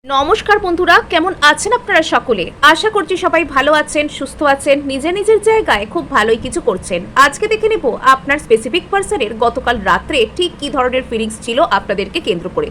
নমস্কার বন্ধুরা, কেমন আছেন আপনারা সকলে? আশা করছি সবাই ভালো আছেন, সুস্থ আছেন, নিজের নিজের জায়গায় খুব ভালোই কিছু করছেন। আজকে দেখে নেব আপনার স্পেসিফিক পার্সনের গতকাল রাত্রে ঠিক কী ধরনের ফিলিংস ছিল আপনাদেরকে কেন্দ্র করে,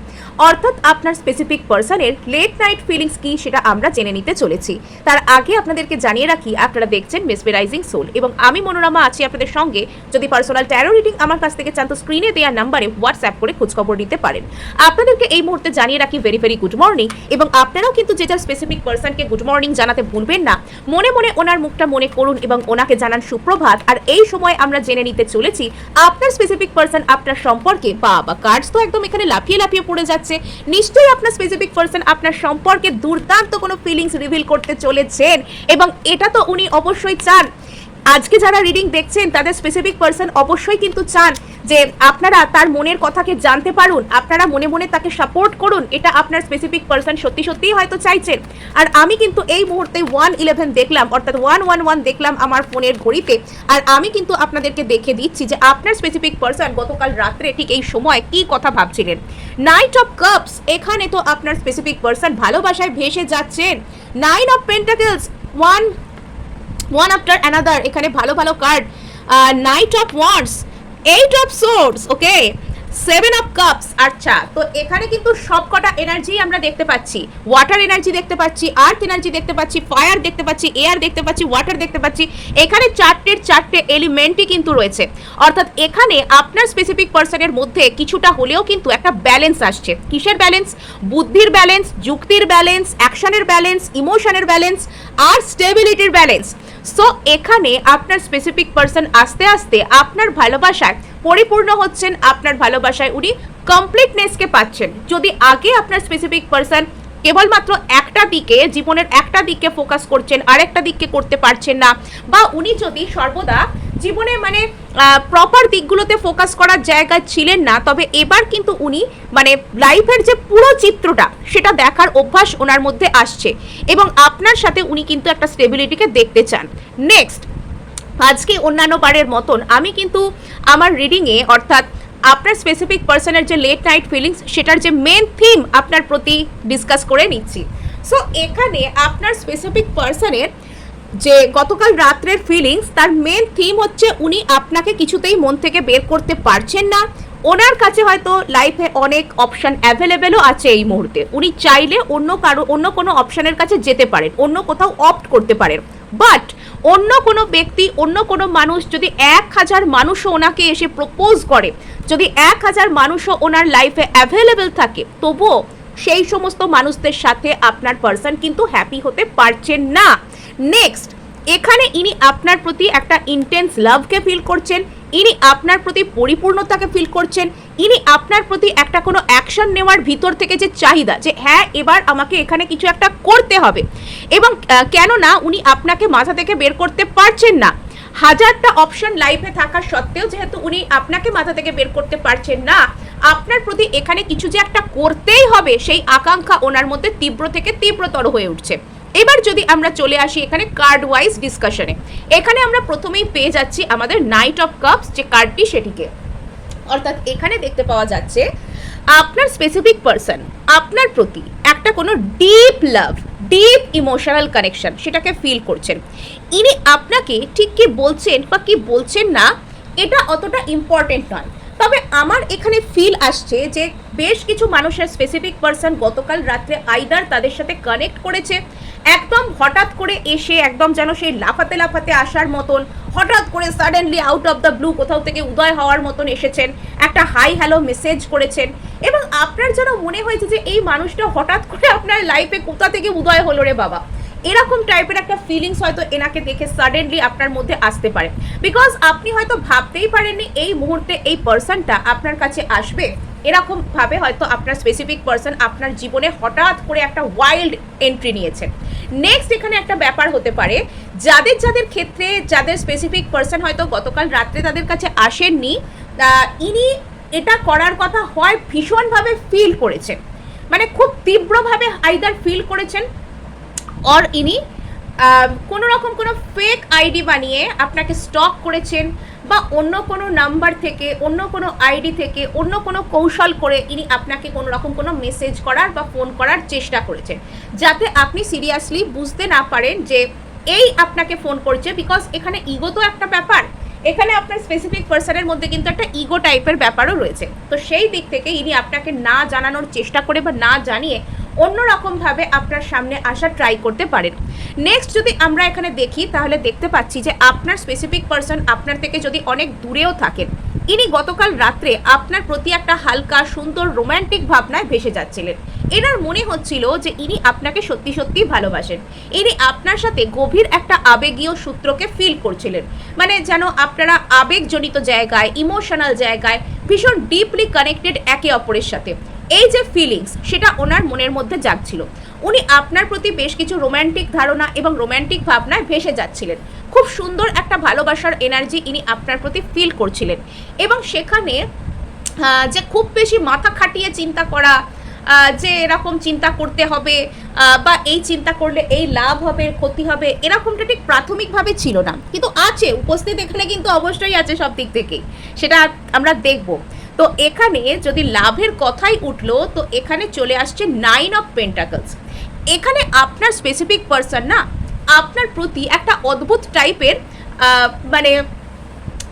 অর্থাৎ আপনার স্পেসিফিক পার্সনের লেট নাইট ফিলিংস কি সেটা আমরা জেনে নিতে চলেছি। তার আগে আপনাদেরকে জানিয়ে রাখি, আপনারা দেখছেন মেসমেরাইজিং সোল এবং আমি মনোরমা আছি আপনাদের সঙ্গে। যদি পার্সোনাল ট্যারো রিডিং আমার কাছ থেকে চান তো স্ক্রিনে দেওয়া নাম্বারে হোয়াটসঅ্যাপ করে খোঁজখবর নিতে পারেন। আপনাদেরকে এই মুহূর্তে জানিয়ে রাখি ভেরি ভেরি গুড মর্নিং, এবং আপনারাও কিন্তু যে যার স্পেসিফিক পার্সনকে গুড মর্নিং জানাতে ভুলবেন না। মনে মনে ওনার মুখটা মনে করুন এবং ওনাকে জানান সুপ্রভাত। আর এই সময় আমরা জেনে নিতে চলেছি আপনার স্পেসিফিক পার্সন আপনার সম্পর্কে। বাবা, কার্ডস তো একদম এখানে লাফিয়ে লাফিয়ে পড়ে যাচ্ছে। নিশ্চয়ই আপনার স্পেসিফিক পার্সন আপনার সম্পর্কে দুর্দান্ত কোনো ফিলিংস রিভিল করতে চলেছেন, এবং এটা তো উনি অবশ্যই চান। আজকে যারা রিডিং দেখছেন তাদের স্পেসিফিক পার্সন অবশ্যই কিন্তু চান যে আপনারা তার মনের কথাকে জানতে পারুন, আপনারা মনে মনে তাকে সাপোর্ট করুন। এটা আপনার স্পেসিফিক পার্সন সত্যি সত্যিই হয়তো চাইছেন। আর আমি কিন্তু এই মুহূর্তে 111 দেখলাম, অর্থাৎ 111 দেখলাম আমার ফোনের ঘড়িতে। আর আমি কিন্তু আপনাদেরকে দেখে দিচ্ছি যে আপনার স্পেসিফিক পার্সন গতকাল রাত্রে ঠিক এই সময় কি কথা ভাবছিলেন। নাইট অফ কাপস, এখানে তো আপনার স্পেসিফিক পার্সন ভালোবাসায় ভেসে যাচ্ছেন। 9 of pentacles, one after another, এখানে ভালো ভালো card. Night of wands, 8 of swords, okay, 7 of cups. আচ্ছা, তো এখানে কিন্তু সবকটা এনার্জি আমরা দেখতে পাচ্ছি। ওয়াটার এনার্জি দেখতে পাচ্ছি, আর্থ এনার্জি দেখতে পাচ্ছি, ফায়ার দেখতে পাচ্ছি, এয়ার দেখতে পাচ্ছি, ওয়াটার দেখতে পাচ্ছি। এখানে চারটে এলিমেন্টই কিন্তু রয়েছে, অর্থাৎ এখানে আপনার স্পেসিফিক পার্সনের মধ্যে কিছুটা হলেও কিন্তু একটা ব্যালেন্স আসছে। কিসের ব্যালেন্স? বুদ্ধির ব্যালেন্স, যুক্তির ব্যালেন্স, অ্যাকশনের ব্যালেন্স, ইমোশনের ব্যালেন্স আর স্টেবিলিটির ব্যালেন্স। সো এখানে আপনার স্পেসিফিক পার্সন আস্তে আস্তে আপনার ভালোবাসায় পরিপূর্ণ হচ্ছেন, আপনার ভালোবাসায় উনি কমপ্লিটনেসকে পাচ্ছেন। যদি আগে আপনার স্পেসিফিক পার্সন কেবলমাত্র একটা দিকে, জীবনের একটা দিকে ফোকাস করছেন, আরেকটা দিককে করতে পারছেন না, বা উনি যদি সর্বদা জীবনে প্রপার দিকগুলোতে ফোকাস করার জায়গায় ছিলেন না, তবে এবার কিন্তু উনি লাইফের যে পুরো চিত্রটা সেটা দেখার অভ্যাস ওনার মধ্যে আসছে, এবং আপনার সাথে উনি কিন্তু একটা স্টেবিলিটিকে দেখতে চান। নেক্সট, আজকে অন্যান্য বারের মতন আমি কিন্তু আমার রিডিংয়ে, অর্থাৎ আপনার স্পেসিফিক পার্সনের যে লেট নাইট ফিলিংস সেটার যে মেন থিম আপনার প্রতি ডিসকাস করে নিচ্ছি। সো এখানে আপনার স্পেসিফিক পার্সনের যে গতকাল রাত্রের ফিলিংস, তার মেন থিম হচ্ছে উনি আপনাকে কিছুতেই মন থেকে বের করতে পারছেন না। ওনার কাছে হয়তো লাইফে অনেক অপশন অ্যাভেলেবেলও আছে এই মুহূর্তে। উনি চাইলে অন্য কোনো অপশনের কাছে যেতে পারেন, অন্য কোথাও অপ্ট করতে পারেন, বাট অন্য কোনো ব্যক্তি, অন্য কোনো মানুষ যদি 1000 মানুষও ওনাকে এসে প্রপোজ করে, যদি 1000 মানুষও ওনার লাইফে অ্যাভেলেবেল থাকে, তবুও সেই সমস্ত মানুষদের সাথে আপনার পার্সন কিন্তু হ্যাপি হতে পারছেন না। নেক্সট, এখানে ইনি আপনার প্রতি একটা ইন্টেন্স লাভকে ফিল করছেন, ইনি আপনার প্রতি পরিপূর্ণতাকে ফিল করছেন, ইনি আপনার প্রতি একটা কোনো অ্যাকশন নেওয়ার ভিতর থেকে যে চাহিদা, যে হ্যাঁ এবার আমাকে এখানে কিছু একটা করতে হবে, এবং কেননা উনি আপনাকে মাথা থেকে বের করতে পারছেন না। হাজারটা অপশন লাইফে থাকা সত্ত্বেও যেহেতু উনি আপনাকে মাথা থেকে বের করতে পারছেন না, আপনার প্রতি এখানে কিছু যে একটা করতেই হবে সেই আকাঙ্ক্ষা ওনার মধ্যে তীব্র থেকে তীব্রতর হয়ে উঠছে। এবার যদি আমরা চলে আসি এখানে কার্ড ওয়াইজ ডিসকাশনে, এখানে আমরা প্রথমেই পেয়ে যাচ্ছি আমাদের নাইট অফ কাপস যে কার্ডটি, সেটিকে, অর্থাৎ এখানে দেখতে পাওয়া যাচ্ছে আপনার স্পেসিফিক পার্সন আপনার প্রতি একটা কোনো ডিপ লাভ, ডিপ ইমোশনাল কানেকশন সেটাকে ফিল করছেন। ইনি আপনাকে ঠিক কি বলছেন বা কি বলছেন না এটা অতটা ইম্পর্টেন্ট নয়, তবে আমার এখানে ফিল আসছে যে বেশ কিছু মানুষের স্পেসিফিক পার্সন গতকাল রাত্রে আইদার তাদের সাথে কানেক্ট করেছে, একদম হঠাৎ করে এসে একদম যেন সেই লাফাতে লাফাতে আসার মতন, হঠাৎ করে suddenly out of the blue কোথাও থেকে উদয় হওয়ার মতন এসেছেন, একটা হাই হ্যালো মেসেজ করেছেন, এবং আপনার যেন মনে হয়েছে যে এই মানুষটা হঠাৎ করে আপনার লাইফে কোথা থেকে উদয় হলো রে বাবা, এরকম টাইপের একটা ফিলিংস হয়তো এনাকে দেখে সাডেনলি আপনার মধ্যে আসতে পারে। বিকজ আপনি হয়তো ভাবতেই পারেননি এই মুহূর্তে এই পার্সনটা আপনার কাছে আসবে, এরকম ভাবে হয়তো আপনার স্পেসিফিক পার্সন আপনার জীবনে হঠাৎ করে একটা ওয়াইল্ড এন্ট্রি নিয়েছেন। নেক্সট, এখানে একটা ব্যাপার হতে পারে, যাদের ক্ষেত্রে যাদের স্পেসিফিক পার্সন হয়তো গতকাল রাত্রে তাদের কাছে আসেননি, ইনি এটা করার কথা হয় ভীষণভাবে ফিল করেছেন, খুব তীব্রভাবে আইদার ফিল করেছেন, অর ইনি কোনো রকম কোনো ফেক আইডি বানিয়ে আপনাকে স্টক করেছেন, বা অন্য কোনো নাম্বার থেকে, অন্য কোনো আইডি থেকে, অন্য কোনো কৌশল করে ইনি আপনাকে কোনো রকম কোনো মেসেজ করার বা ফোন করার চেষ্টা করেছেন, যাতে আপনি সিরিয়াসলি বুঝতে না পারেন যে এই আপনাকে ফোন করছে। বিকজ এখানে ইগো তো একটা ব্যাপার, এখানে আপনার স্পেসিফিক পার্সনের মধ্যে কিন্তু একটা ইগো টাইপের ব্যাপারও রয়েছে। তো সেই দিক থেকে ইনি আপনাকে না জানানোর চেষ্টা করে বা না জানিয়ে অন্যরকমভাবে আপনার সামনে আসা ট্রাই করতে পারেন। নেক্সট যদি আমরা এখানে দেখি, তাহলে দেখতে পাচ্ছি যে আপনার স্পেসিফিক পার্সন আপনার থেকে যদি অনেক দূরেও থাকেন, ইনি গতকাল রাত্রে আপনার প্রতি একটা হালকা সুন্দর রোম্যান্টিক ভাবনায় ভেসে যাচ্ছিলেন। এনার মনে হচ্ছিল যে ইনি আপনাকে সত্যি সত্যি ভালোবাসেন, ইনি আপনার সাথে গভীর একটা আবেগীয় সূত্রকে ফিল করছিলেন। মানে যেন আপনারা আবেগজনিত জায়গায়, ইমোশনাল জায়গায় ভীষণ ডিপলি কানেক্টেড একে অপরের সাথে। এই যে ফিলিংস, সেটা ওনার মনের মধ্যে জাগছিল। উনি আপনার প্রতি বেশ কিছু রোম্যান্টিক ধারণা এবং রোম্যান্টিক ভাবনায় ভেসে যাচ্ছিলেন। খুব সুন্দর একটা ভালোবাসার এনার্জি ইনি আপনার প্রতি ফিল করছিলেন। এবং সেখানে যে খুব বেশি মাথা খাটিয়ে চিন্তা করা, যে এরকম চিন্তা করতে হবে বা এই চিন্তা করলে এই লাভ হবে, ক্ষতি হবে, এরকমটা ঠিক প্রাথমিকভাবে ছিল না। কিন্তু আছে, উপস্থিত এখানে কিন্তু অবশ্যই আছে সব দিক থেকেই, সেটা আমরা দেখব। তো এখানে যদি লাভের কথাই উঠলো, তো এখানে চলে আসছে 9 অফ পেন্টাকলস। এখানে আপনার স্পেসিফিক পার্সন না আপনার প্রতি একটা অদ্ভুত টাইপের মানে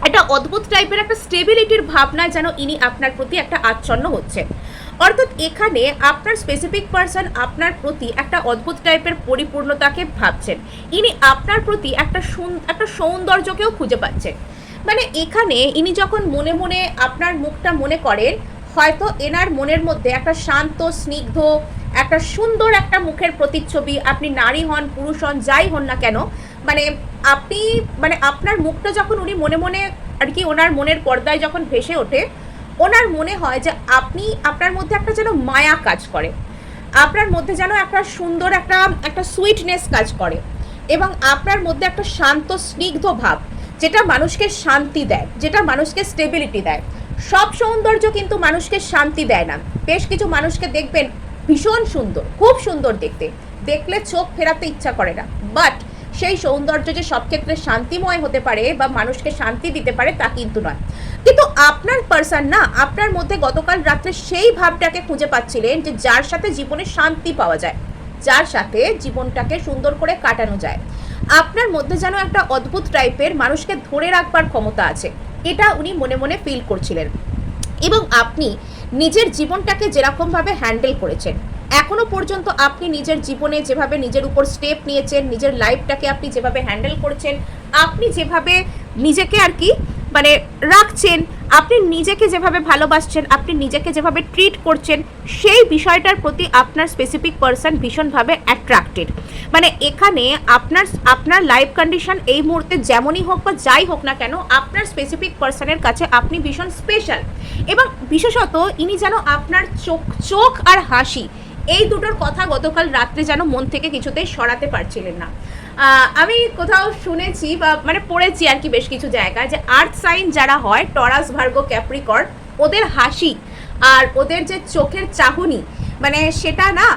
একটা অদ্ভুত টাইপের একটা স্টেবিলিটির ভাবনায় যেন ইনি আপনার প্রতি একটা আচ্ছন্ন হচ্ছে। অর্থাৎ এখানে আপনার স্পেসিফিক পার্সন আপনার প্রতি একটা অদ্ভুত টাইপের পরিপূর্ণতাকে ভাবছেন। ইনি আপনার প্রতি একটা সৌন্দর্যকেও খুঁজে পাচ্ছেন। মানে এখানে ইনি যখন মনে মনে আপনার মুখটা মনে করেন, হয়তো এনার মনের মধ্যে একটা শান্ত, স্নিগ্ধ, একটা সুন্দর একটা মুখের প্রতিচ্ছবি, আপনি নারী হন, পুরুষ হন, যাই হন না কেন, মানে আপনি মানে আপনার মুখটা যখন উনি মনে মনে আর কি ওনার মনের পর্দায় যখন ভেসে ওঠে, ওনার মনে হয় যে আপনার মধ্যে একটা যেন মায়া কাজ করে, আপনার মধ্যে যেন একটা সুন্দর একটা সুইটনেস কাজ করে, এবং আপনার মধ্যে একটা শান্ত স্নিগ্ধ ভাব, যেটা মানুষকে শান্তি দেয়, যেটা মানুষকে স্টেবিলিটি দেয়। সব সৌন্দর্য কিন্তু মানুষকে শান্তি দেয় না। বেশ কিছু মানুষকে দেখবেন ভীষণ সুন্দর, খুব সুন্দর দেখতে, দেখলে চোখ ফেরাতে ইচ্ছা করে না, বাট সেই সৌন্দর্য যে সব ক্ষেত্রে শান্তিময় হতে পারে বা মানুষকে শান্তি দিতে পারে তা কিন্তু নয়। কিন্তু আপনার পার্সন না আপনার মধ্যে গতকাল রাত্রে সেই ভাবটাকে খুঁজে পাচ্ছিলেন যে যার সাথে জীবনে শান্তি পাওয়া যায়, যার সাথে জীবনটাকে সুন্দর করে কাটানো যায়। আপনার মধ্যে যেন একটা অদ্ভুত টাইপের মানুষকে ধরে রাখবার ক্ষমতা আছে, এটা উনি মনে মনে ফিল করছিলেন। এবং আপনি নিজের জীবনটাকে যেরকমভাবে হ্যান্ডেল করেছেন, এখনো পর্যন্ত আপনি নিজের জীবনে যেভাবে নিজের উপর স্টেপ নিয়েছেন, নিজের লাইফটাকে আপনি যেভাবে হ্যান্ডেল করেছেন, আপনি যেভাবে নিজেকে আর কি মানে রাখছেন, আপনি নিজেকে যেভাবে ভালোবাসছেন, আপনি নিজেকে যেভাবে ট্রিট করছেন, সেই বিষয়টার প্রতি আপনার স্পেসিফিক পার্সন ভীষণভাবে অ্যাট্রাক্টেড। মানে এখানে আপনার লাইফ কন্ডিশন এই মুহূর্তে যেমনই হোক বা যাই হোক না কেন, আপনার স্পেসিফিক পার্সনের কাছে আপনি ভীষণ স্পেশাল। এবং বিশেষত ইনি যেন আপনার চোখ আর হাসি, এই দুটোর কথা গতকাল রাত্রে যেন মন থেকে কিছুতেই সরাতে পারছিলেন না। আমি কোথাও শুনেছি বা মানে পড়েছি আর কি বেশ কিছু জায়গায়, যে আর্থ সাইন যারা হয়, টরাস, ভার্গো, ক্যাপ্রিকর্ন, ওদের হাসি আর ওদের যে চোখের চাহনি, মানে সেটা না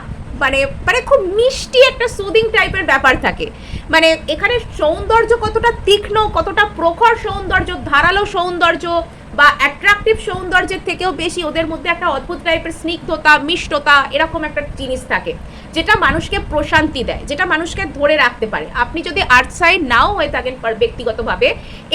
মানে মানে খুব মিষ্টি একটা সুদিং টাইপের ব্যাপার থাকে। মানে এখানে সৌন্দর্য কতটা তীক্ষ্ণ, কতটা প্রখর সৌন্দর্য, ধারালো সৌন্দর্য বা অ্যাট্রাকটিভ সৌন্দর্যের থেকেও বেশি ওদের মধ্যে একটা অদ্ভুত টাইপের স্নিগ্ধতা, মিষ্টতা, এরকম একটা জিনিস থাকে, যেটা মানুষকে প্রশান্তি দেয়, যেটা মানুষকে ধরে রাখতে পারে। আপনি যদি আর্থ সাইন নাও হয়ে থাকেন ব্যক্তিগতভাবে,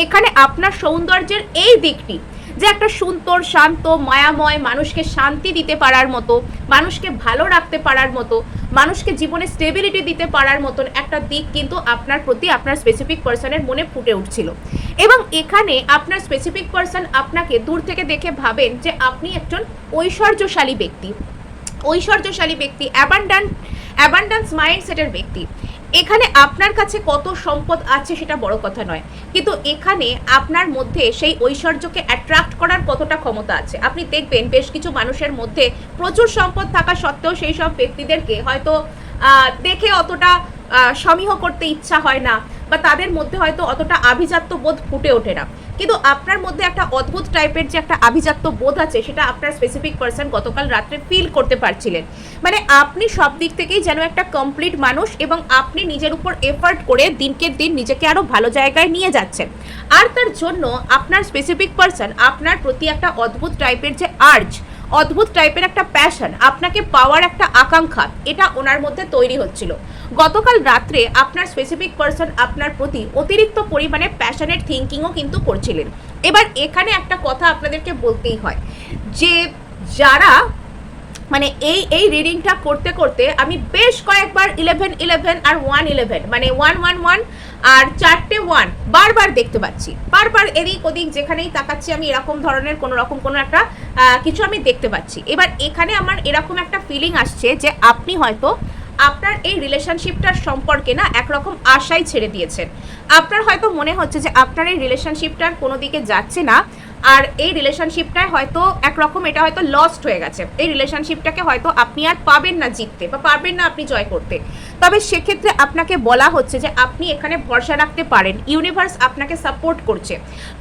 এখানে আপনার সৌন্দর্যের এই দিকটি, যে একটা সুন্দর, শান্ত, মায়াময়, মানুষকে শান্তি দিতে পারার মতো, মানুষকে ভালো রাখতে পারার মতো, মানুষকে জীবনে স্টেবিলিটি দিতে পারার মতন একটা দিক কিন্তু আপনার প্রতি আপনার স্পেসিফিক পার্সনের মনে ফুটে উঠছিল। এবং এখানে আপনার স্পেসিফিক পার্সন আপনাকে দূর থেকে দেখে ভাবেন যে আপনি একজন ঐশ্বর্যশালী ব্যক্তি, অ্যাবান্ডান্স মাইন্ডসেটের ব্যক্তি। এখানে আপনার কাছে কত সম্পদ আছে সেটা বড় কথা নয়, কিন্তু এখানে আপনার মধ্যে সেই ঐশ্বর্যকে অ্যাট্রাক্ট করার কতটা ক্ষমতা আছে। আপনি দেখবেন বেশ কিছু মানুষের মধ্যে প্রচুর সম্পদ থাকা সত্ত্বেও সেই সব ব্যক্তিদেরকে হয়তো দেখে অতটা সমীহ করতে ইচ্ছা হয় না, বা তাদের মধ্যে হয়তো অতটা আভিজাত্য বোধ ফুটে ওঠে না, কিন্তু আপনার মধ্যে একটা অদ্ভুত টাইপের যে একটা আভিজাত্য বোধ আছে সেটা আপনার স্পেসিফিক পার্সন গতকাল রাত্রে ফিল করতে পারছিলেন। মানে আপনি সব দিক থেকেই যেন একটা কমপ্লিট মানুষ, এবং আপনি নিজের উপর এফার্ট করে দিনকে দিন নিজেকে আরও ভালো জায়গায় নিয়ে যাচ্ছেন। আর তার জন্য আপনার স্পেসিফিক পার্সন আপনার প্রতি একটা অদ্ভুত টাইপের যে আর্জ, অদ্ভুত টাইপের একটা প্যাশন, আপনাকে পাওয়ার একটা আকাঙ্ক্ষা, এটা ওনার মধ্যে তৈরি হচ্ছিল। গতকাল রাত্রে আপনার স্পেসিফিক পার্সন আপনার প্রতি অতিরিক্ত পরিমাণে প্যাশনেট থিঙ্কিংও কিন্তু করছিলেন। এবার এখানে একটা কথা আপনাদেরকে বলতেই হয় যে যারা মানে এই রিডিংটা করতে করতে আমি বেশ কয়েকবার 11 আর 111 মানে 111 আর 4টে 1 বারবার দেখতে পাচ্ছি, বারবার এদিক ওদিক যেখানেই তাকাচ্ছি আমি এরকম ধরনের কোনো একটা কিছু আমি দেখতে পাচ্ছি। এবার এখানে আমার এরকম একটা ফিলিং আসছে যে আপনি হয়তো আপনার এই রিলেশনশিপটার সম্পর্কে না একরকম আশাই ছেড়ে দিয়েছেন। আপনার হয়তো মনে হচ্ছে যে আপনার এই রিলেশনশিপটার কোনো দিকে যাচ্ছে না, আর এই রিলেশনশিপটায় হয়তো একরকম এটা হয়তো লস্ট হয়ে গেছে, এই রিলেশনশিপটাকে হয়তো আপনি আর পাবেন না জিততে, বা পারবেন না আপনি জয় করতে। তবে সেক্ষেত্রে আপনাকে বলা হচ্ছে যে আপনি এখানে ভরসা রাখতে পারেন, ইউনিভার্স আপনাকে সাপোর্ট করছে।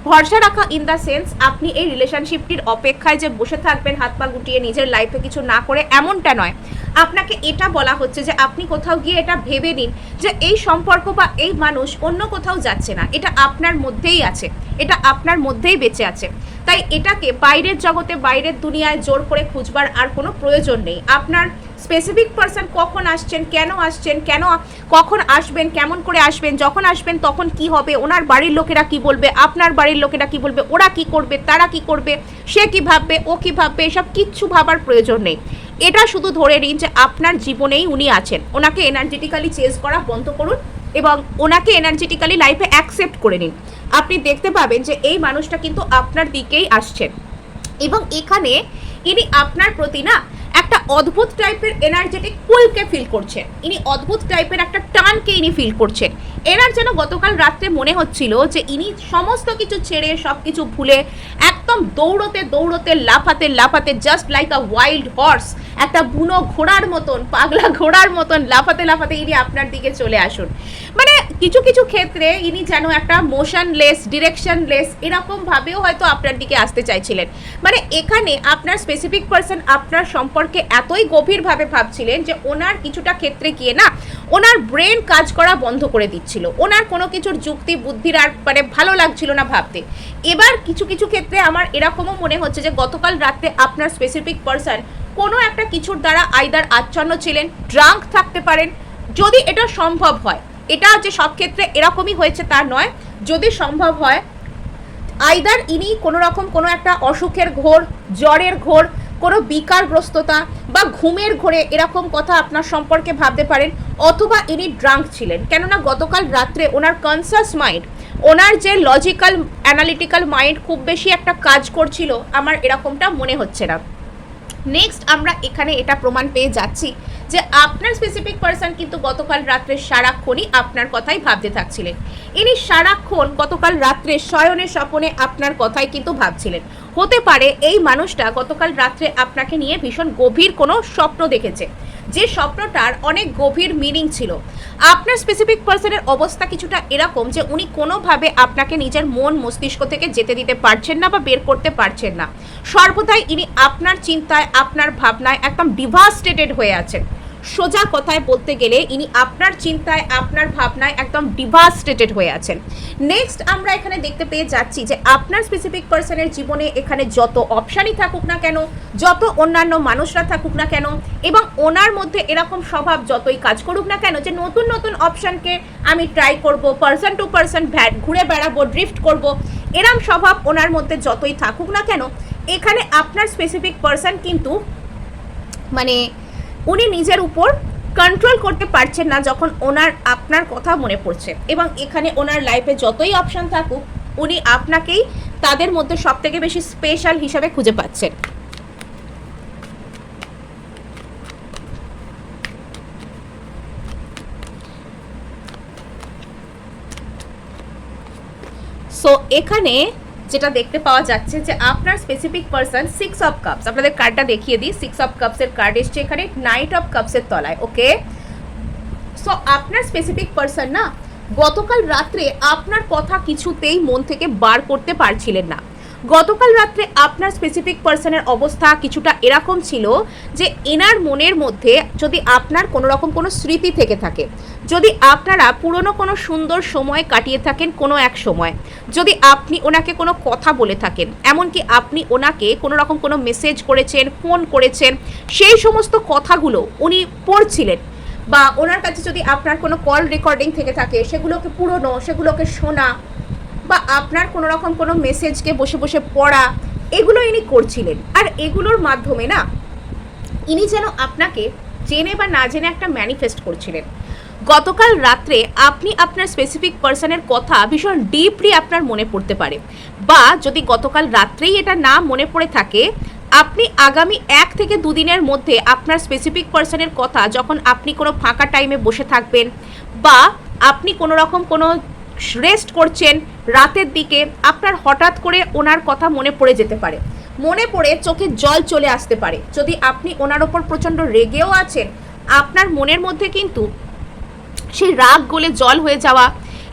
ভরসা রাখা ইন দ্য সেন্স আপনি এই রিলেশনশিপটির অপেক্ষায় যে বসে থাকবেন হাত পা গুটিয়ে নিজের লাইফে কিছু না করে, এমনটা নয়। আপনাকে এটা বলা হচ্ছে যে আপনি কোথাও গিয়ে এটা ভেবে নিন যে এই সম্পর্ক বা এই মানুষ অন্য কোথাও যাচ্ছে না, এটা আপনার মধ্যেই আছে, এটা আপনার মধ্যেই বেঁচে আছে। তাই এটাকে বাইরের জগতে বাইরের দুনিয়ায় জোর করে খুঁজবার আর কোনো প্রয়োজন নেই। আপনার স্পেসিফিক পার্সন কখন আসছেন, কেন কখন আসবেন, কেমন করে আসবেন, যখন আসবেন তখন কি হবে, ওনার বাড়ির লোকেরা কি বলবে, আপনার বাড়ির লোকেরা কি বলবে, ওরা কি করবে, তারা কি করবে, সে কি ভাববে, ও কি ভাববে, এসব কিচ্ছু ভাবার প্রয়োজন নেই। এটা শুধু ধরে নিন যে আপনার জীবনেই উনি আছেন। ওনাকে এনার্জেটিক্যালি চেঞ্জ করা বন্ধ করুন এবং ওনাকে এনার্জেটিক্যালি লাইফে অ্যাকসেপ্ট করে নিন। আপনি দেখতে পাবেন যে এই মানুষটা কিন্তু আপনার দিকেই আসছেন, এবং এখানে ইনি আপনার প্রতি না একটা অদ্ভুত টাইপের এনার্জেটিক পুলকে ফিল করছেন, ইনি অদ্ভুত টাইপের একটা টানকে ইনি ফিল করছেন। এনার যেন গতকাল রাত্রে মনে হচ্ছিল যে ইনি সমস্ত কিছু ছেড়ে সব কিছু ভুলে একদম দৌড়তে দৌড়তে লাফাতে just like a wild horse, একটা বুনো ঘোড়ার মতন, পাগলা ঘোড়ার মতন লাফাতে ইনি আপনার দিকে চলে আসুন। মানে কিছু কিছু ক্ষেত্রে ইনি যেন একটা মোশনলেস, ডিরেকশনলেস এরকম ভাবেও হয়তো আপনার দিকে আসতে চাইছিলেন। মানে এখানে আপনার স্পেসিফিক পার্সন আপনার সম্পর্কে এতই গভীরভাবে ভাবছিলেন যে ওনার কিছুটা ক্ষেত্রে গিয়ে না ওনার ব্রেন কাজ করা বন্ধ করে দিচ্ছিল, ওনার কোনো কিছুর যুক্তি বুদ্ধির আর মানে ভালো লাগছিল না ভাবতে। এবার কিছু কিছু ক্ষেত্রে আমার এরকমও মনে হচ্ছে যে গতকাল রাতে আপনার স্পেসিফিক পার্সন কোনো একটা কিছুর দ্বারা আইদার আচ্ছন্ন ছিলেন, ড্রাঙ্ক থাকতে পারেন, যদি এটা সম্ভব হয়। এটা যে সব ক্ষেত্রে এরকমই হয়েছে তা নয়, যদি সম্ভব হয় আইদার ইনি কোনো রকম কোনো একটা অসুখের ঘোর, জ্বরের ঘোর, কোনো বিকারগ্রস্ততা বা ঘুমের ঘোরে এরকম কথা আপনার সম্পর্কে ভাবতে পারেন, অথবা ইনি ড্রাঙ্ক ছিলেন। কেননা গতকাল রাত্রে ওনার কনসাস মাইন্ড, ওনার যে লজিক্যাল অ্যানালিটিক্যাল মাইন্ড খুব বেশি একটা কাজ করছিল, আমার এরকমটা মনে হচ্ছে না। নেক্সট আমরা এখানে এটা প্রমাণ পেয়ে যাচ্ছি যে আপনার স্পেসিফিক পার্সন কিন্তু গতকাল রাত্রে সারাক্ষণই আপনার কথাই ভাবতে থাকছিলেন। ইনি সারাক্ষণ গতকাল রাত্রে শয়নে স্বপনে আপনার কথাই কিন্তু ভাবছিলেন। হতে পারে এই মানুষটা গতকাল রাত্রে আপনাকে নিয়ে ভীষণ গভীর কোনো স্বপ্ন দেখেছে, যে স্বপ্নটার অনেক গভীর মিনিং ছিল। আপনার স্পেসিফিক পার্সনের অবস্থা কিছুটা এরকম যে উনি কোনোভাবে আপনাকে নিজের মন মস্তিষ্ক থেকে যেতে দিতে পারছেন না বা বের করতে পারছেন না। সর্বদাই ইনি আপনার চিন্তায়, আপনার ভাবনায় একদম ডিভাস্টেটেড হয়ে আছেন। সোজা কথায় বলতে গেলে ইনি আপনার চিন্তায়, আপনার ভাবনায় একদম ডিভাস্টেটেড হয়ে আছেন। নেক্সট আমরা এখানে দেখতে পেয়ে যাচ্ছি যে আপনার স্পেসিফিক পার্সনের জীবনে এখানে যত অপশানই থাকুক না কেন, যত অন্যান্য মানুষরা থাকুক না কেন, এবং ওনার মধ্যে এরকম স্বভাব যতই কাজ করুক না কেন যে নতুন নতুন অপশানকে আমি ট্রাই করব, পার্সন টু পার্সন ঘুরে বেড়াবো, ড্রিফট করব, এরম স্বভাব ওনার মধ্যে যতই থাকুক না কেন, এখানে আপনার স্পেসিফিক পার্সন কিন্তু মানে উনি নিজের উপর কন্ট্রোল করতে পারছেন না যখন ওনার আপনার কথা মনে পড়ছে। এবং এখানে ওনার লাইফে যতই অপশান থাকুক উনি আপনাকেই তাদের মধ্যে সব থেকে বেশি স্পেশাল হিসাবে খুঁজে পাচ্ছেন। সো এখানে যেটা দেখতে পাওয়া যাচ্ছে যে আপনার স্পেসিফিক পার্সন 6 অফ কাপস, আপনাদের কার্ডটা দেখিয়ে দিই। 6 অফ কাপসের কার্ড এসছে এখানে নাইট অফ কাপসের তলায়। ওকে, সো আপনার স্পেসিফিক পার্সন না গতকাল রাত্রে আপনার কথা কিছুতেই মন থেকে বার করতে পারছিলেন না। গতকাল রাত্রে আপনার স্পেসিফিক পার্সনের অবস্থা কিছুটা এরকম ছিল যে এনার মনের মধ্যে যদি আপনার কোনো রকম কোনো স্মৃতি থেকে থাকে, যদি আপনারা পুরনো কোনো সুন্দর সময় কাটিয়ে থাকেন কোনো এক সময়, যদি আপনি ওনাকে কোনো কথা বলে থাকেন, এমনকি আপনি ওনাকে কোনো রকম কোনো মেসেজ করেছেন, ফোন করেছেন, সেই সমস্ত কথাগুলো উনি পড়ছিলেন, বা ওনার কাছে যদি আপনার কোনো কল রেকর্ডিং থেকে থাকে সেগুলোকে পুরনো, সেগুলোকে শোনা, বা আপনার কোনো রকম কোনো মেসেজকে বসে বসে পড়া, এগুলো ইনি করছিলেন। আর এগুলোর মাধ্যমে না ইনি যেন আপনাকে জেনে বা না জেনে একটা ম্যানিফেস্ট করছিলেন। গতকাল রাত্রে আপনি আপনার স্পেসিফিক পার্সনের কথা ভীষণ ডিপলি আপনার মনে পড়তে পারে, বা যদি গতকাল রাত্রেই এটা না মনে পড়ে থাকে, আপনি আগামী 1 থেকে 2 দিনের মধ্যে আপনার স্পেসিফিক পার্সনের কথা যখন আপনি কোনো ফাঁকা টাইমে বসে থাকবেন, বা আপনি কোনো রকম কোনো রেস্ট করছেন রাতের দিকে, আপনার হঠাৎ করে ওনার কথা মনে পড়ে যেতে পারে, মনে পড়ে চোখে জল চলে আসতে পারে। যদি আপনি ওনার ওপর প্রচণ্ড রেগেও আছেন, আপনার মনের মধ্যে কিন্তু সেই রাগ গলে জল হয়ে যাওয়া,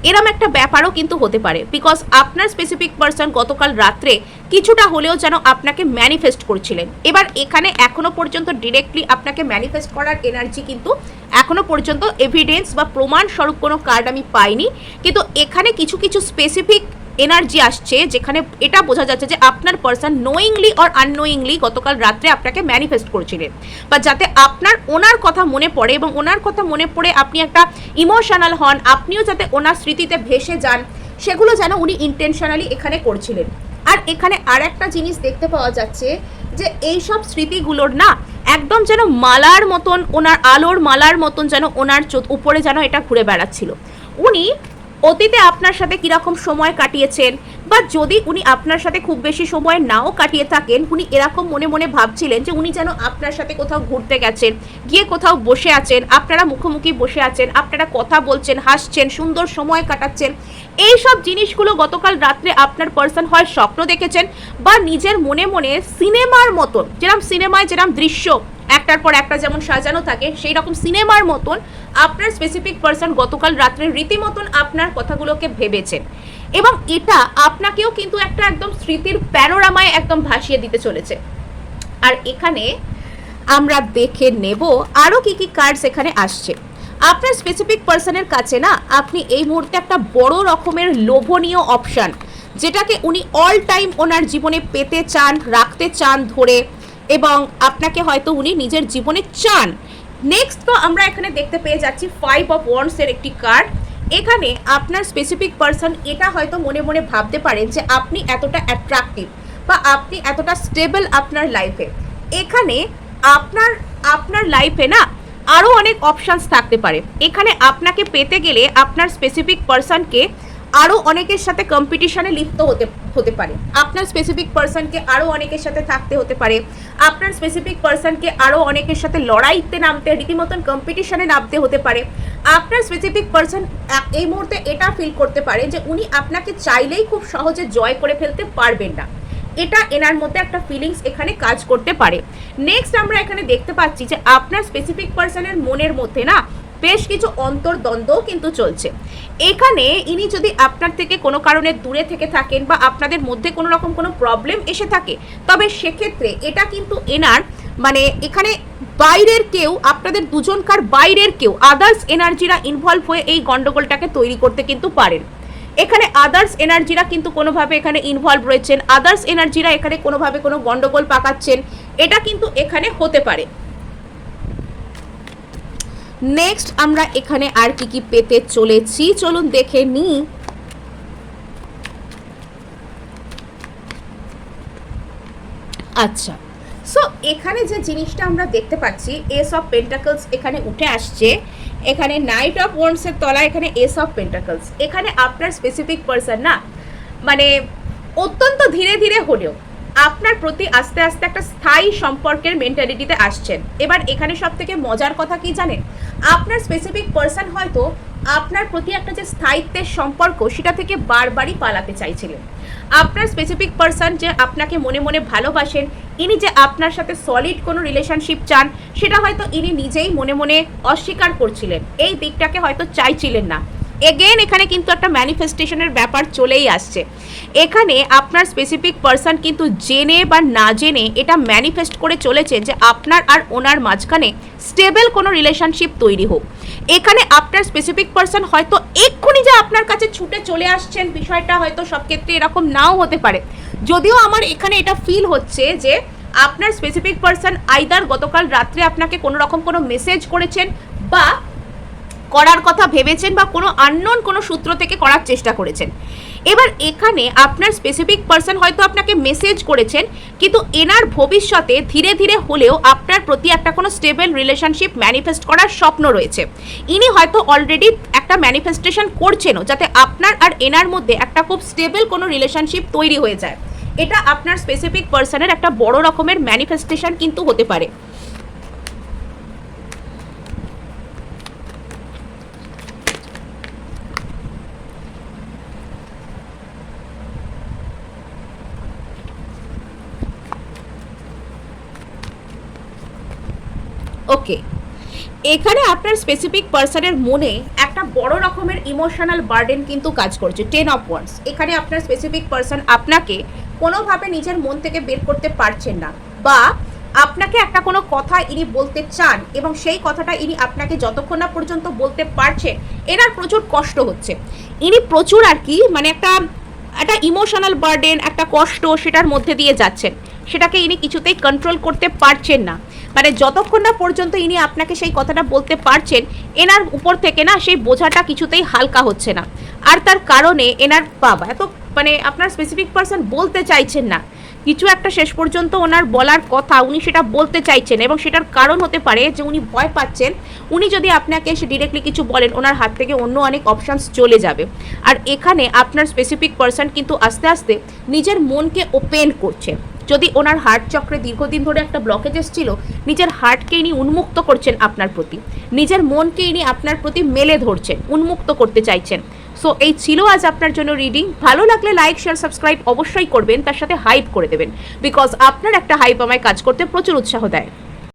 এরম একটা ব্যাপারও কিন্তু হতে পারে। বিকজ আপনার স্পেসিফিক পার্সন গতকাল রাত্রে কিছুটা হলেও যেন আপনাকে ম্যানিফেস্ট করছিলেন। এবার এখানে এখনো পর্যন্ত ডিরেক্টলি আপনাকে ম্যানিফেস্ট করার এনার্জি কিন্তু এখনো পর্যন্ত এভিডেন্স বা প্রমাণ স্বরূপ কোনো কার্ড আমি পাইনি, কিন্তু এখানে কিছু কিছু স্পেসিফিক এনার্জি আসছে যেখানে এটা বোঝা যাচ্ছে যে আপনার পার্সন নোয়িংলি অর আননোয়িংলি গতকাল রাত্রে আপনাকে ম্যানিফেস্ট করছিলেন, বা যাতে আপনার ওনার কথা মনে পড়ে এবং ওনার কথা মনে পড়ে আপনি একটা ইমোশনাল হন, আপনিও যাতে ওনার স্মৃতিতে ভেসে যান, সেগুলো যেন উনি ইন্টেনশনালি এখানে করছিলেন। আর এখানে আর একটা জিনিস দেখতে পাওয়া যাচ্ছে যে এই সব স্মৃতিগুলোর না একদম যেন মালার মতন, ওনার আলোর মালার মতন যেন ওনার উপরে যেন এটা ঘুরে বেড়াচ্ছিল। উনি অতীতে আপনার সাথে কীরকম সময় কাটিয়েছেন, বা যদি উনি আপনার সাথে খুব বেশি সময় নাও কাটিয়ে থাকেন, উনি এরকম মনে মনে ভাবছিলেন যে উনি যেন আপনার সাথে কোথাও ঘুরতে গেছেন, গিয়ে কোথাও বসে আছেন, আপনারা মুখোমুখি বসে আছেন, আপনারা কথা বলছেন, হাসছেন, সুন্দর সময় কাটাচ্ছেন। এই সব জিনিসগুলো গতকাল রাত্রে আপনার পার্সন হয় স্বপ্ন দেখেছেন, বা নিজের মনে মনে সিনেমার মতন, যেরকম সিনেমায় যেরকম দৃশ্য একটার পর একটা যেমন সাজানো থাকে, সেই রকম সিনেমার মতন আপনার স্পেসিফিক পার্সন গতকাল রাত্রে রীতিমতন আপনার কথাগুলোকে ভেবেছেন, এবং এটা আপনাকেও কিন্তু একটা একদম স্মৃতির প্যানোরামায় একদম ভাসিয়ে দিতে চলেছে। আর এখানে আমরা দেখে নেব আরও কি কি কার্ডস এখানে আসছে। আপনার স্পেসিফিক পার্সনের কাছে না আপনি এই মুহূর্তে একটা বড় রকমের লোভনীয় অপশান, যেটাকে উনি অল টাইম ওনার জীবনে পেতে চান, রাখতে চান ধরে, এবং আপনাকে হয়তো উনি নিজের জীবনে চান। নেক্সট তো আমরা এখানে দেখতে পেয়ে যাচ্ছি 5 অফ ওয়ান্ডসের একটি কার্ড। এখানে আপনার স্পেসিফিক পার্সন এটা হয়তো মনে মনে ভাবতে পারেন যে আপনি এতটা অ্যাট্রাকটিভ বা আপনি এতটা স্টেবল আপনার লাইফে, এখানে আপনার লাইফে না আরও অনেক অপশানস থাকতে পারে। এখানে আপনাকে পেতে গেলে আপনার স্পেসিফিক পার্সনকে আরও অনেকের সাথে কম্পিটিশনে লিপ্ত হতে পারে, আপনার স্পেসিফিক পার্সনকে আরও অনেকের সাথে থাকতে হতে পারে, আপনার স্পেসিফিক পার্সনকে আরও অনেকের সাথে লড়াইতে নামতে, রীতিমতন কম্পিটিশনে নামতে হতে পারে। আপনার স্পেসিফিক পার্সন এই মুহূর্তে এটা ফিল করতে পারে যে উনি আপনাকে চাইলেই খুব সহজে জয় করে ফেলতে পারবেন না, এটা এনার মধ্যে একটা ফিলিংস এখানে কাজ করতে পারে। নেক্সট আমরা এখানে দেখতে পাচ্ছি যে আপনার স্পেসিফিক পার্সনের মনের মধ্যে না বেশ কিছু অন্তর্দ্বন্দ্বও কিন্তু চলছে। এখানে ইনি যদি আপনার থেকে কোনো কারণে দূরে থেকে থাকেন, বা আপনাদের মধ্যে কোনো রকম কোনো প্রবলেম এসে থাকে, তবে সেক্ষেত্রে এটা কিন্তু এনার মানে এখানে বাইরের কেউ, আপনাদের দুজনকার বাইরের কেউ, আদার্স এনার্জিরা ইনভলভ হয়ে এই গন্ডগোলটাকে তৈরি করতে কিন্তু পারেন। এখানে আদার্স এনার্জিরা কিন্তু কোনোভাবে এখানে ইনভলভ রয়েছেন, আদার্স এনার্জিরা এখানে কোনোভাবে কোনো গন্ডগোল পাকাচ্ছেন, এটা কিন্তু এখানে হতে পারে। নেক্সট আমরা এখানে আর কি কি পেতে চলেছি চলুন দেখে নিই। আচ্ছা, সো এখানে যে জিনিসটা আমরা দেখতে পাচ্ছি, এস অফ পেন্টাকলস এখানে উঠে আসছে, এখানে নাইট অফ ওয়ান্ডসের তলায় এখানে এস অফ পেন্টাকলস। এখানে আপনার স্পেসিফিক পার্সন না মানে অত্যন্ত ধীরে ধীরে হলেও আপনার প্রতি আস্তে আস্তে একটা স্থায়ী সম্পর্কের মেন্টালিটিতে আসছেন। এবার এখানে সব থেকে মজার কথা কি জানেন, আপনার স্পেসিফিক পার্সন হয়তো আপনার প্রতি একটা যে স্থায়িত্বের সম্পর্ক সেটা থেকে বারবারই পালাতে চাইছিলেন। আপনার স্পেসিফিক পারসন যে আপনাকে মনে মনে ভালোবাসেন, ইনি যে আপনার সাথে সলিড কোনো রিলেশনশিপ চান, সেটা হয়তো ইনি নিজেই মনে মনে অস্বীকার করছিলেন, এই দিকটাকে হয়তো চাইছিলেন না। এগেন এখানে কিন্তু একটা ম্যানিফেস্টেশনের ব্যাপার চলেই আসছে। এখানে আপনার স্পেসিফিক পারসন কিন্তু জেনে বা না জেনে এটা ম্যানিফেস্ট করে চলেছে যে আপনার আর ওনার মাঝখানে স্টেবল কোনো রিলেশনশিপ তৈরি হোক। এখানে আপনার স্পেসিফিক পারসন হয়তো এক্ষুনি যে আপনার কাছে ছুটে চলে আসছেন, বিষয়টা হয়তো সব ক্ষেত্রে এরকম নাও হতে পারে। যদিও আমার এখানে এটা ফিল হচ্ছে যে আপনার স্পেসিফিক পারসন আইদার গতকাল রাত্রে আপনাকে কোনো রকম কোনো মেসেজ করেছেন বা করার কথা ভেবেছেন বা কোনো আননোন কোনো সূত্র থেকে করার চেষ্টা করেছেন। এবার এখানে আপনার স্পেসিফিক পারসন হয়তো আপনাকে মেসেজ করেছেন, কিন্তু এনার ভবিষ্যতে ধীরে ধীরে হলেও আপনার প্রতি একটা কোনো স্টেবল রিলেশনশিপ ম্যানিফেস্ট করার স্বপ্ন রয়েছে। ইনি হয়তো অলরেডি একটা ম্যানিফেস্টেশন করছেনও যাতে আপনার আর এনার মধ্যে একটা খুব স্টেবল কোনো রিলেশনশিপ তৈরি হয়ে যায়। এটা আপনার স্পেসিফিক পারসনের একটা বড় রকমের ম্যানিফেস্টেশন কিন্তু হতে পারে। ওকে, এখানে আপনার স্পেসিফিক পারসনের মনে একটা বড় রকমের ইমোশনাল বার্ডেন কিন্তু কাজ করছে। 10 অফ ওয়ান্ডস, এখানে আপনার স্পেসিফিক পারসন আপনাকে কোনোভাবে নিজের মন থেকে বের করতে পারছেন না, বা আপনাকে একটা কোনো কথা ইনি বলতে চান এবং সেই কথাটা ইনি আপনাকে যতক্ষণ না পর্যন্ত বলতে পারছেন এনার প্রচুর কষ্ট হচ্ছে। ইনি প্রচুর আর কি মানে একটা ইমোশনাল বার্ডেন, একটা কষ্ট সেটার মধ্যে দিয়ে যাচ্ছেন, সেটাকে ইনি কিছুতেই কন্ট্রোল করতে পারছেন না। মানে যতক্ষণ না পর্যন্ত ইনি আপনাকে সেই কথাটা বলতে পারছেন এনার উপর থেকে না সেই বোঝাটা কিছুতেই হালকা হচ্ছে না। আর তার কারণে এনার বাবা এত মানে আপনার স্পেসিফিক পারসন বলতে চাইছেন না কিছু একটা, শেষ পর্যন্ত ওনার বলার কথা উনি সেটা বলতে চাইছেন এবং সেটার কারণ হতে পারে যে উনি ভয় পাচ্ছেন উনি যদি আপনাকে এসে ডিরেক্টলি কিছু বলেন ওনার হাত থেকে অন্য অনেক অপশানস চলে যাবে। আর এখানে আপনার স্পেসিফিক পারসন কিন্তু আস্তে আস্তে নিজের মনকে ওপেন করছেন। যদি ওনার হার্ট চক্রে দীর্ঘদিন ধরে একটা ব্লকেজেস ছিল, নিজের হার্টকে ইনি উন্মুক্ত করছেন আপনার প্রতি, নিজের মনকে ইনি আপনার প্রতি মেলে ধরছেন, উন্মুক্ত করতে চাইছেন। সো এই ছিল আজ আপনার জন্য রিডিং। ভালো লাগলে লাইক শেয়ার সাবস্ক্রাইব অবশ্যই করবেন, তার সাথে হাইপ করে দেবেন, বিকজ আপনার একটা হাইপ আমায় কাজ করতে প্রচুর উৎসাহ দেয়।